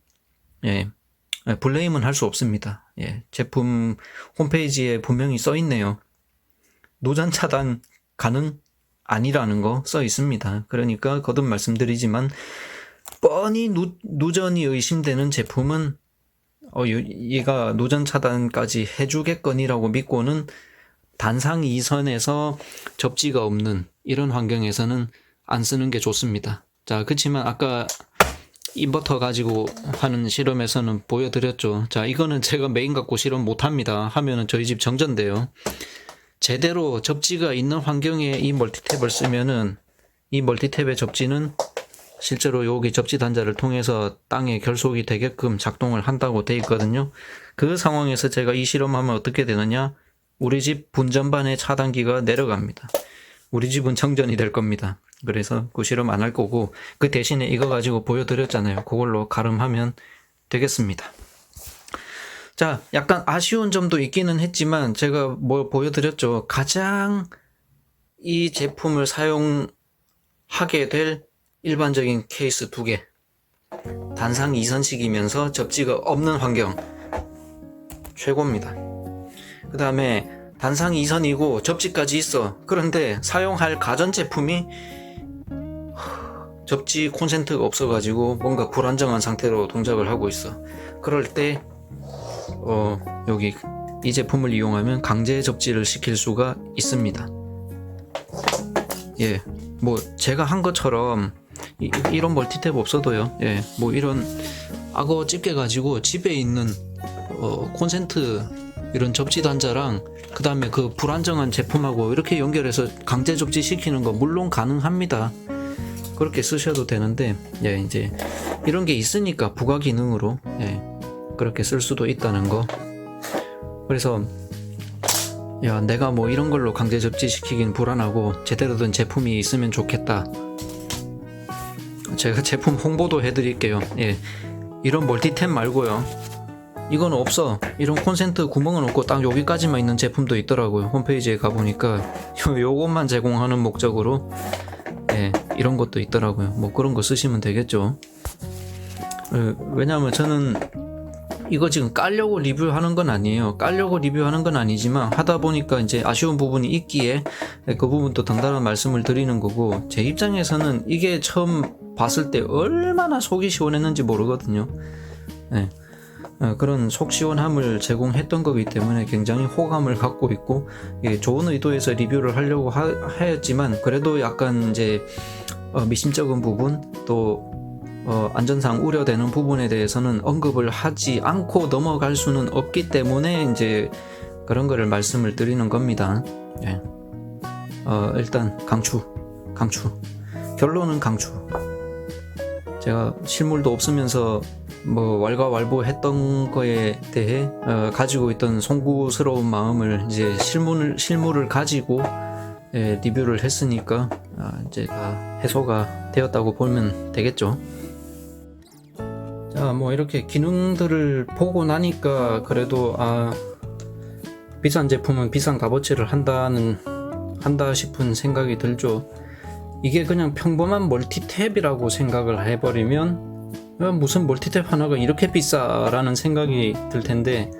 예, 블레임은 할 수 없습니다. 예, 제품 홈페이지에 분명히 써 있네요. 누전 차단 가능? 아니라는 거 써 있습니다. 그러니까 거듭 말씀드리지만, 뻔히 누전이 의심되는 제품은 얘가 누전 차단까지 해주겠거니라고 믿고는 단상 2선에서 접지가 없는 이런 환경에서는 안 쓰는 게 좋습니다. 자, 그렇지만 아까 인버터 가지고 하는 실험에서는 보여드렸죠. 자, 이거는 제가 메인 갖고 실험 못합니다. 하면은 저희 집 정전돼요. 제대로 접지가 있는 환경에 이 멀티탭을 쓰면은 이 멀티탭의 접지는 실제로 여기 접지 단자를 통해서 땅에 결속이 되게끔 작동을 한다고 돼 있거든요. 그 상황에서 제가 이 실험하면 어떻게 되느냐? 우리 집 분전반의 차단기가 내려갑니다. 우리 집은 정전이 될 겁니다. 그래서 그 실험 안 할 거고, 그 대신에 이거 가지고 보여드렸잖아요. 그걸로 가름하면 되겠습니다. 자, 약간 아쉬운 점도 있기는 했지만 제가 뭐 보여드렸죠. 가장 이 제품을 사용하게 될 일반적인 케이스 2개. 단상 2선식이면서 접지가 없는 환경. 최고입니다. 그 다음에 단상 2선이고 접지까지 있어. 그런데 사용할 가전제품이 접지 콘센트가 없어가지고 뭔가 불안정한 상태로 동작을 하고 있어. 그럴 때 여기 이 제품을 이용하면 강제 접지를 시킬 수가 있습니다. 예, 뭐 제가 한 것처럼 이런 멀티탭 없어도요. 예, 뭐 이런 악어 집게 가지고 집에 있는 콘센트 이런 접지 단자랑 그 다음에 그 불안정한 제품하고 이렇게 연결해서 강제 접지 시키는 거 물론 가능합니다. 그렇게 쓰셔도 되는데, 예, 이제 이런 게 있으니까 부가 기능으로, 예, 그렇게 쓸 수도 있다는 거. 그래서 야, 내가 뭐 이런 걸로 강제 접지 시키긴 불안하고 제대로 된 제품이 있으면 좋겠다. 제가 제품 홍보도 해드릴게요. 예, 이런 멀티탭 말고요. 이건 없어. 이런 콘센트 구멍은 없고 딱 여기까지만 있는 제품도 있더라고요. 홈페이지에 가보니까 요것만 제공하는 목적으로, 예, 이런 것도 있더라고요. 뭐 그런 거 쓰시면 되겠죠. 왜냐하면 저는 이거 지금 깔려고 리뷰하는 건 아니에요. 깔려고 리뷰하는 건 아니지만 하다 보니까 이제 아쉬운 부분이 있기에 그 부분도 덩달아 말씀을 드리는 거고, 제 입장에서는 이게 처음 봤을 때 얼마나 속이 시원했는지 모르거든요. 네. 그런 속 시원함을 제공했던 거기 때문에 굉장히 호감을 갖고 있고, 좋은 의도에서 리뷰를 하려고 하였지만 그래도 약간 이제 미심쩍은 부분, 또 안전상 우려되는 부분에 대해서는 언급을 하지 않고 넘어갈 수는 없기 때문에 이제 그런 거를 말씀을 드리는 겁니다. 예. 일단 강추. 결론은 강추. 제가 실물도 없으면서 뭐 왈가왈부했던 거에 대해 가지고 있던 송구스러운 마음을 이제 실물을 가지고, 예, 리뷰를 했으니까 이제 다 해소가 되었다고 보면 되겠죠. 자, 뭐 이렇게 기능들을 보고 나니까 그래도 비싼 제품은 비싼 값어치를 한다 싶은 생각이 들죠. 이게 그냥 평범한 멀티탭이라고 생각을 해버리면 무슨 멀티탭 하나가 이렇게 비싸라는 생각이 들 텐데,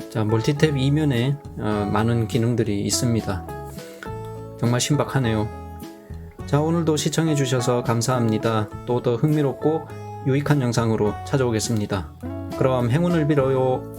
자, 멀티탭 이면에 많은 기능들이 있습니다. 정말 신박하네요. 자, 오늘도 시청해 주셔서 감사합니다. 또 더 흥미롭고 유익한 영상으로 찾아오겠습니다. 그럼 행운을 빌어요.